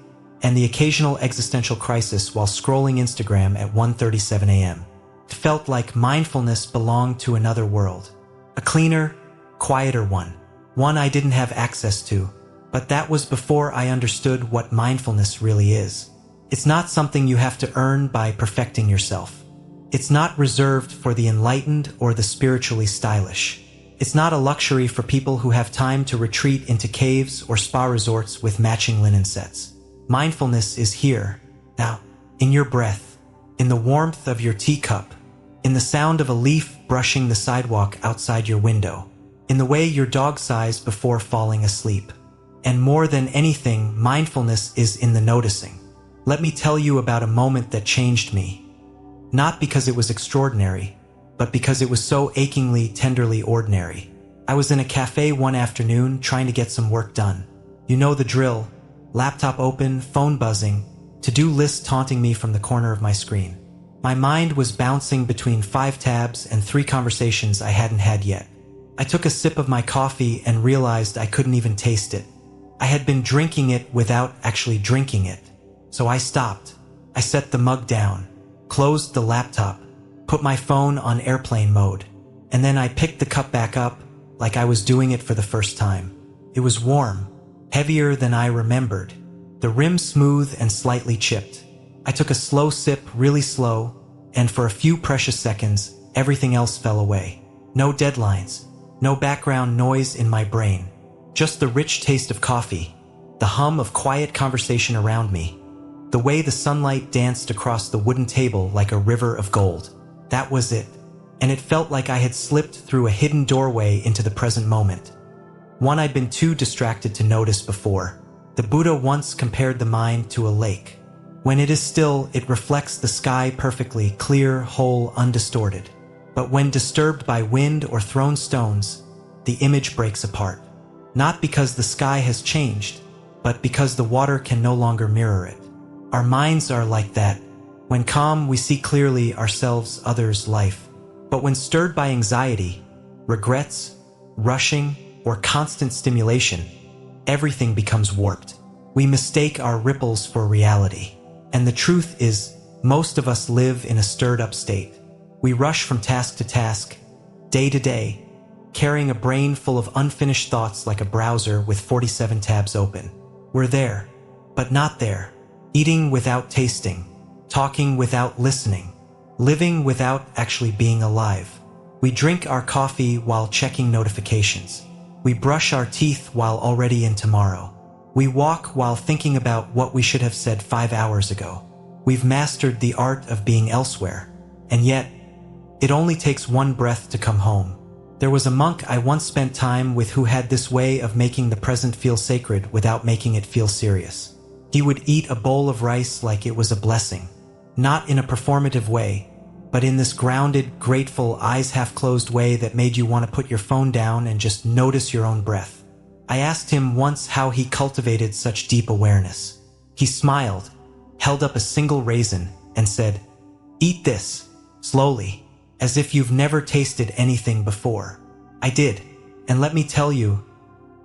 and the occasional existential crisis while scrolling Instagram at 1:37 a.m. It felt like mindfulness belonged to another world. A cleaner, quieter one. One I didn't have access to. But that was before I understood what mindfulness really is. It's not something you have to earn by perfecting yourself. It's not reserved for the enlightened or the spiritually stylish. It's not a luxury for people who have time to retreat into caves or spa resorts with matching linen sets. Mindfulness is here, now, in your breath, in the warmth of your teacup, in the sound of a leaf brushing the sidewalk outside your window, in the way your dog sighs before falling asleep. And more than anything, mindfulness is in the noticing. Let me tell you about a moment that changed me. Not because it was extraordinary, but because it was so achingly, tenderly ordinary. I was in a cafe one afternoon trying to get some work done. You know the drill. Laptop open, phone buzzing, to-do list taunting me from the corner of my screen. My mind was bouncing between 5 tabs and 3 conversations I hadn't had yet. I took a sip of my coffee and realized I couldn't even taste it. I had been drinking it without actually drinking it. So I stopped. I set the mug down, closed the laptop, put my phone on airplane mode, and then I picked the cup back up like I was doing it for the first time. It was warm, heavier than I remembered, the rim smooth and slightly chipped. I took a slow sip, really slow, and for a few precious seconds, everything else fell away. No deadlines, no background noise in my brain, just the rich taste of coffee, the hum of quiet conversation around me, the way the sunlight danced across the wooden table like a river of gold. That was it, and it felt like I had slipped through a hidden doorway into the present moment. One I'd been too distracted to notice before. The Buddha once compared the mind to a lake. When it is still, it reflects the sky perfectly, clear, whole, undistorted. But when disturbed by wind or thrown stones, the image breaks apart. Not because the sky has changed, but because the water can no longer mirror it. Our minds are like that. When calm, we see clearly ourselves, others, life. But when stirred by anxiety, regrets, rushing, or constant stimulation, everything becomes warped. We mistake our ripples for reality. And the truth is, most of us live in a stirred-up state. We rush from task to task, day to day, carrying a brain full of unfinished thoughts like a browser with 47 tabs open. We're there, but not there. Eating without tasting, talking without listening, living without actually being alive. We drink our coffee while checking notifications. We brush our teeth while already in tomorrow. We walk while thinking about what we should have said 5 hours ago. We've mastered the art of being elsewhere, and yet, it only takes one breath to come home. There was a monk I once spent time with who had this way of making the present feel sacred without making it feel serious. He would eat a bowl of rice like it was a blessing, not in a performative way, but in this grounded, grateful, eyes half-closed way that made you want to put your phone down and just notice your own breath. I asked him once how he cultivated such deep awareness. He smiled, held up a single raisin, and said, "Eat this, slowly, as if you've never tasted anything before." I did, and let me tell you,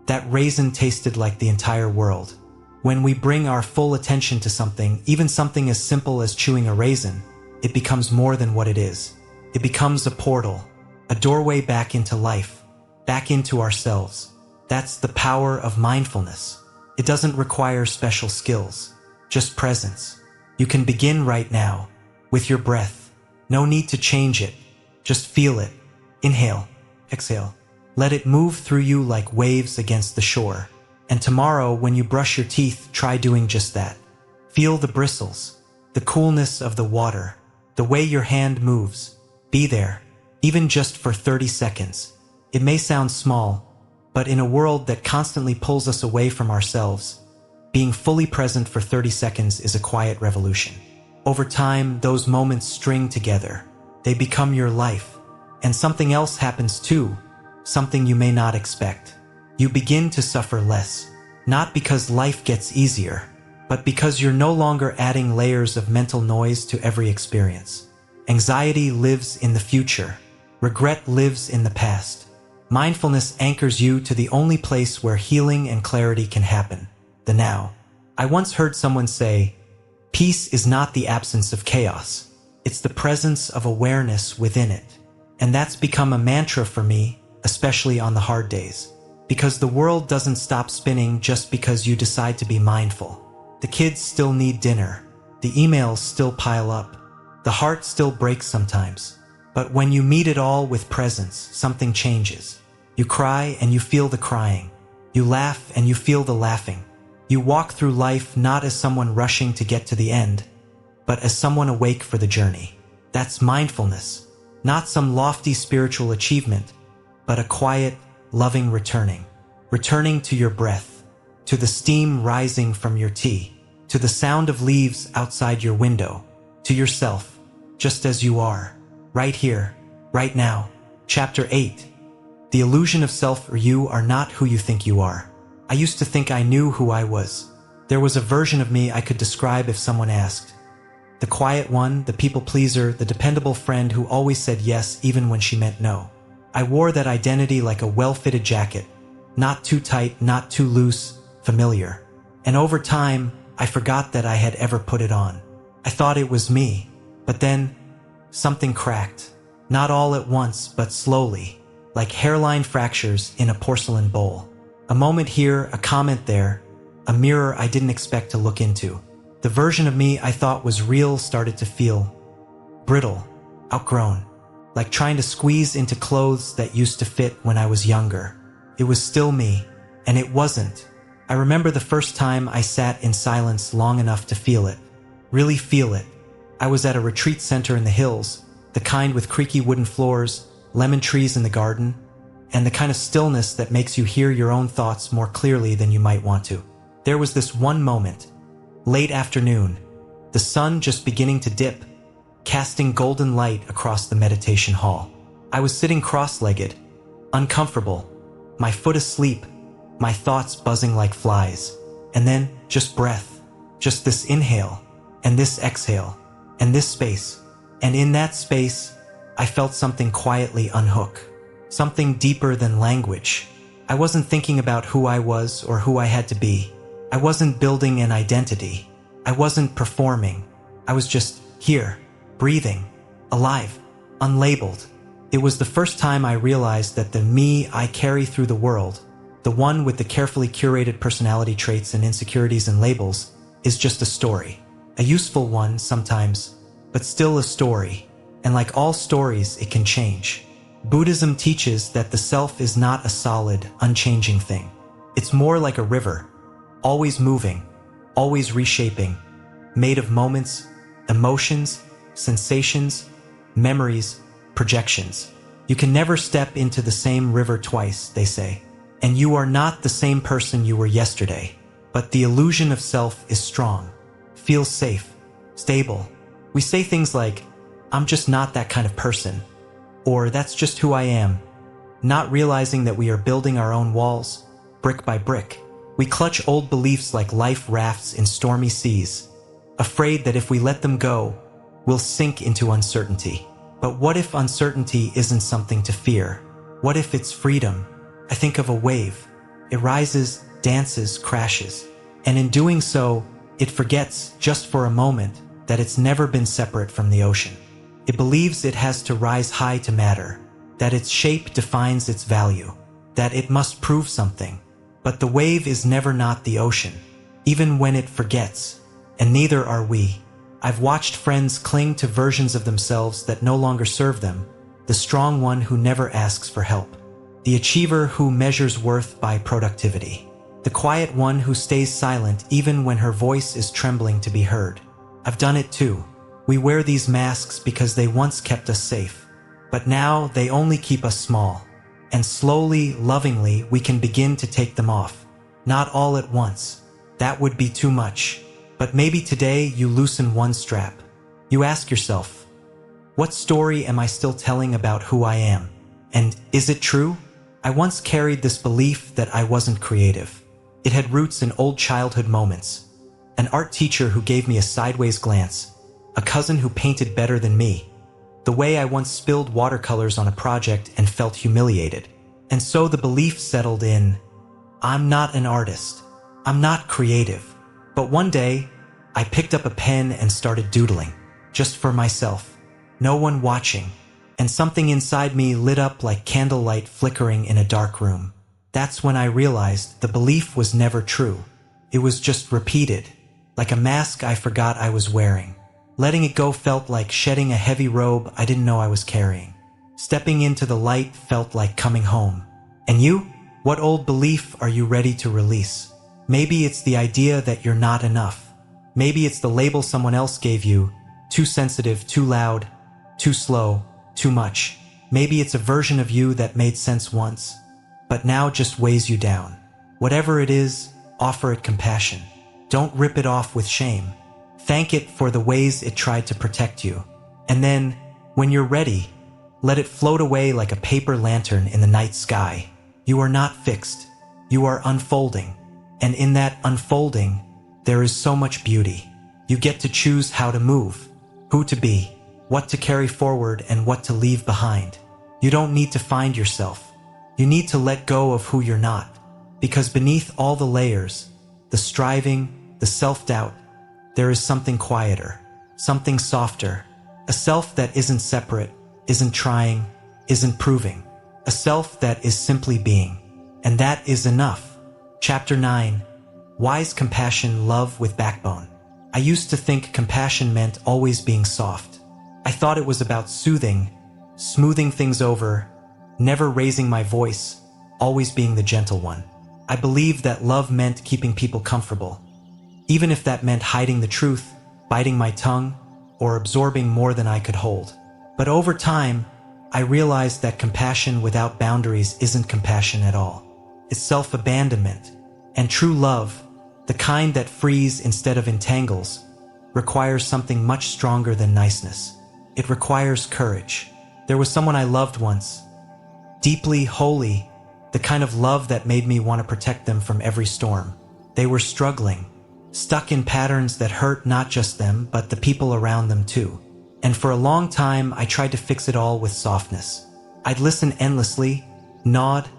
that raisin tasted like the entire world. When we bring our full attention to something, even something as simple as chewing a raisin, it becomes more than what it is. It becomes a portal, a doorway back into life, back into ourselves. That's the power of mindfulness. It doesn't require special skills, just presence. You can begin right now, with your breath. No need to change it. Just feel it. Inhale, exhale. Let it move through you like waves against the shore. And tomorrow, when you brush your teeth, try doing just that. Feel the bristles, the coolness of the water, the way your hand moves. Be there, even just for 30 seconds. It may sound small, but in a world that constantly pulls us away from ourselves, being fully present for 30 seconds is a quiet revolution. Over time, those moments string together. They become your life. And something else happens too, something you may not expect. You begin to suffer less, not because life gets easier, but because you're no longer adding layers of mental noise to every experience. Anxiety lives in the future. Regret lives in the past. Mindfulness anchors you to the only place where healing and clarity can happen, the now. I once heard someone say, "Peace is not the absence of chaos. It's the presence of awareness within it." And that's become a mantra for me, especially on the hard days. Because the world doesn't stop spinning just because you decide to be mindful. The kids still need dinner. The emails still pile up. The heart still breaks sometimes. But when you meet it all with presence, something changes. You cry and you feel the crying. You laugh and you feel the laughing. You walk through life not as someone rushing to get to the end, but as someone awake for the journey. That's mindfulness. Not some lofty spiritual achievement, but a quiet, loving returning. Returning to your breath, to the steam rising from your tea, to the sound of leaves outside your window, to yourself, just as you are, right here, right now. Chapter 8. The illusion of self or you are not who you think you are. I used to think I knew who I was. There was a version of me I could describe if someone asked. The quiet one, the people pleaser, the dependable friend who always said yes even when she meant no. I wore that identity like a well-fitted jacket. Not too tight, not too loose, familiar. And over time, I forgot that I had ever put it on. I thought it was me. But then, something cracked. Not all at once, but slowly, like hairline fractures in a porcelain bowl. A moment here, a comment there, a mirror I didn't expect to look into. The version of me I thought was real started to feel brittle, outgrown, like trying to squeeze into clothes that used to fit when I was younger. It was still me, and it wasn't. I remember the first time I sat in silence long enough to feel it, really feel it. I was at a retreat center in the hills, the kind with creaky wooden floors, lemon trees in the garden, and the kind of stillness that makes you hear your own thoughts more clearly than you might want to. There was this one moment, late afternoon, the sun just beginning to dip, casting golden light across the meditation hall. I was sitting cross-legged, uncomfortable, my foot asleep, my thoughts buzzing like flies. And then, just breath, just this inhale, and this exhale, and this space. And in that space, I felt something quietly unhook, something deeper than language. I wasn't thinking about who I was or who I had to be. I wasn't building an identity. I wasn't performing. I was just here, breathing, alive, unlabeled. It was the first time I realized that the me I carry through the world, the one with the carefully curated personality traits and insecurities and labels, is just a story. A useful one sometimes, but still a story. And like all stories, it can change. Buddhism teaches that the self is not a solid, unchanging thing. It's more like a river, always moving, always reshaping, made of moments, emotions, sensations, memories, projections. You can never step into the same river twice, they say. And you are not the same person you were yesterday. But the illusion of self is strong, feels safe, stable. We say things like, I'm just not that kind of person. Or that's just who I am. Not realizing that we are building our own walls, brick by brick. We clutch old beliefs like life rafts in stormy seas, afraid that if we let them go, we'll sink into uncertainty. But what if uncertainty isn't something to fear? What if it's freedom? I think of a wave. It rises, dances, crashes. And in doing so, it forgets, just for a moment, that it's never been separate from the ocean. It believes it has to rise high to matter, that its shape defines its value, that it must prove something. But the wave is never not the ocean, even when it forgets, and neither are we. I've watched friends cling to versions of themselves that no longer serve them, the strong one who never asks for help, the achiever who measures worth by productivity, the quiet one who stays silent even when her voice is trembling to be heard. I've done it too. We wear these masks because they once kept us safe, but now they only keep us small. And slowly, lovingly, we can begin to take them off. Not all at once. That would be too much. But maybe today you loosen one strap. You ask yourself, what story am I still telling about who I am? And is it true? I once carried this belief that I wasn't creative. It had roots in old childhood moments. An art teacher who gave me a sideways glance, a cousin who painted better than me, the way I once spilled watercolors on a project and felt humiliated. And so the belief settled in, I'm not an artist. I'm not creative. But one day, I picked up a pen and started doodling, just for myself. No one watching. And something inside me lit up like candlelight flickering in a dark room. That's when I realized the belief was never true. It was just repeated, like a mask I forgot I was wearing. Letting it go felt like shedding a heavy robe I didn't know I was carrying. Stepping into the light felt like coming home. And you? What old belief are you ready to release? Maybe it's the idea that you're not enough. Maybe it's the label someone else gave you, too sensitive, too loud, too slow, too much. Maybe it's a version of you that made sense once, but now just weighs you down. Whatever it is, offer it compassion. Don't rip it off with shame. Thank it for the ways it tried to protect you. And then, when you're ready, let it float away like a paper lantern in the night sky. You are not fixed. You are unfolding. And in that unfolding, there is so much beauty. You get to choose how to move, who to be, what to carry forward, and what to leave behind. You don't need to find yourself. You need to let go of who you're not. Because beneath all the layers, the striving, the self-doubt, there is something quieter, something softer, a self that isn't separate, isn't trying, isn't proving, a self that is simply being. And that is enough. Chapter 9. Wise Compassion, Love with Backbone. I used to think compassion meant always being soft. I thought it was about soothing, smoothing things over, never raising my voice, always being the gentle one. I believed that love meant keeping people comfortable, even if that meant hiding the truth, biting my tongue, or absorbing more than I could hold. But over time, I realized that compassion without boundaries isn't compassion at all. It's self-abandonment. And true love, the kind that frees instead of entangles, requires something much stronger than niceness. It requires courage. There was someone I loved once, deeply holy, the kind of love that made me want to protect them from every storm. They were struggling, stuck in patterns that hurt not just them, but the people around them too. And for a long time, I tried to fix it all with softness. I'd listen endlessly, nod,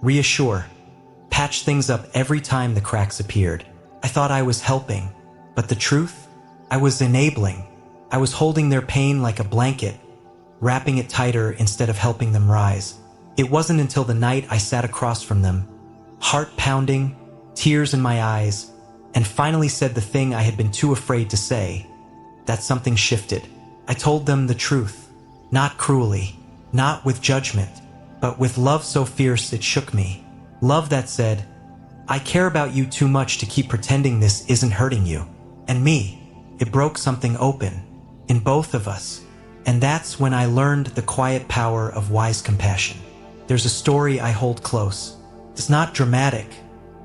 reassure, patch things up every time the cracks appeared. I thought I was helping, but the truth? I was enabling. I was holding their pain like a blanket, wrapping it tighter instead of helping them rise. It wasn't until the night I sat across from them, heart pounding, tears in my eyes, and finally said the thing I had been too afraid to say, that something shifted. I told them the truth, not cruelly, not with judgment, but with love so fierce it shook me. Love that said, I care about you too much to keep pretending this isn't hurting you. And me, it broke something open, in both of us. And that's when I learned the quiet power of wise compassion. There's a story I hold close. It's not dramatic,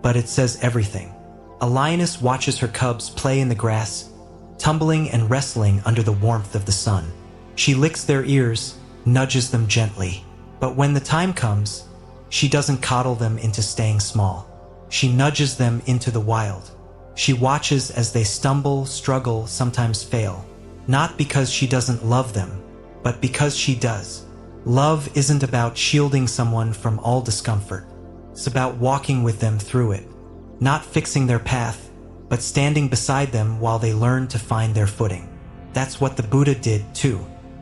but it says everything. A lioness watches her cubs play in the grass, tumbling and wrestling under the warmth of the sun. She licks their ears, nudges them gently. But when the time comes, she doesn't coddle them into staying small. She nudges them into the wild. She watches as they stumble, struggle, sometimes fail. Not because she doesn't love them, but because she does. Love isn't about shielding someone from all discomfort. It's about walking with them through it. Not fixing their path, but standing beside them while they learn to find their footing. That's what the Buddha did too.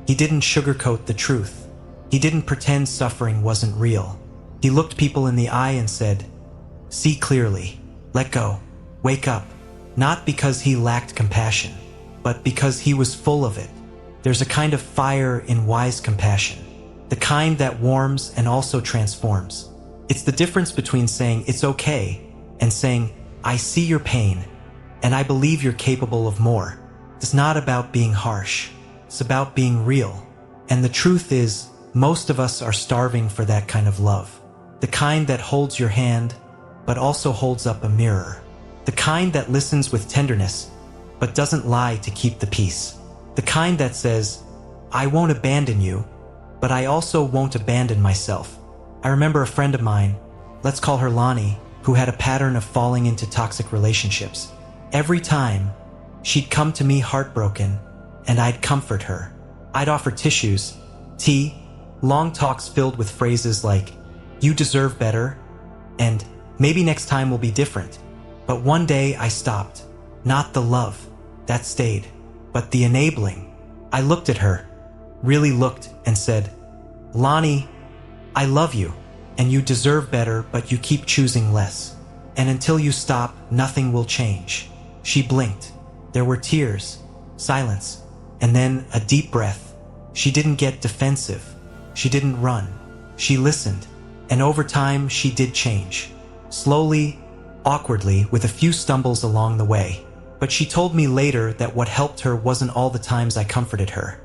He didn't sugarcoat the truth. He didn't pretend suffering wasn't real. He looked people in the eye and said, "See clearly, let go, wake up." Not because he lacked compassion, but because he was full of it. There's a kind of fire in wise compassion, the kind that warms and also transforms. It's the difference between saying it's okay and saying, "I see your pain, and I believe you're capable of more." It's not about being harsh. It's about being real. And the truth is, most of us are starving for that kind of love. The kind that holds your hand, but also holds up a mirror. The kind that listens with tenderness, but doesn't lie to keep the peace. The kind that says, "I won't abandon you, but I also won't abandon myself." I remember a friend of mine, let's call her Lonnie, who had a pattern of falling into toxic relationships. Every time, she'd come to me heartbroken, and I'd comfort her. I'd offer tissues, tea, long talks filled with phrases like, "You deserve better," and "Maybe next time will be different." But one day I stopped. Not the love, that stayed, but the enabling. I looked at her, really looked, and said, "Lonnie, I love you, and you deserve better, but you keep choosing less. And until you stop, nothing will change." She blinked. There were tears, silence, and then a deep breath. She didn't get defensive. She didn't run. She listened, and over time she did change. Slowly, awkwardly, with a few stumbles along the way. But she told me later that what helped her wasn't all the times I comforted her.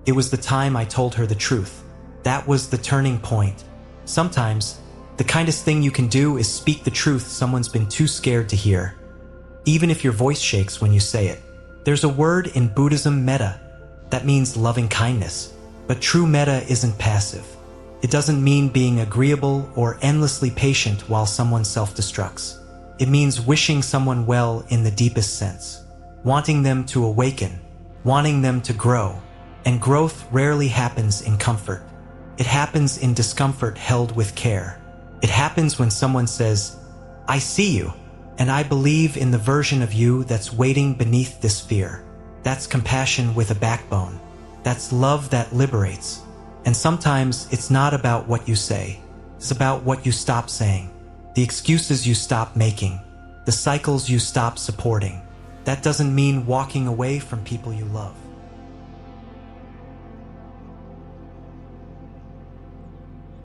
It was the time I told her the truth. That was the turning point. Sometimes, the kindest thing you can do is speak the truth someone's been too scared to hear, even if your voice shakes when you say it. There's a word in Buddhism, metta, that means loving kindness. But true metta isn't passive. It doesn't mean being agreeable or endlessly patient while someone self-destructs. It means wishing someone well in the deepest sense, wanting them to awaken, wanting them to grow. And growth rarely happens in comfort. It happens in discomfort held with care. It happens when someone says, "I see you, and I believe in the version of you that's waiting beneath this fear." That's compassion with a backbone. That's love that liberates. And sometimes it's not about what you say. It's about what you stop saying. The excuses you stop making. The cycles you stop supporting. That doesn't mean walking away from people you love.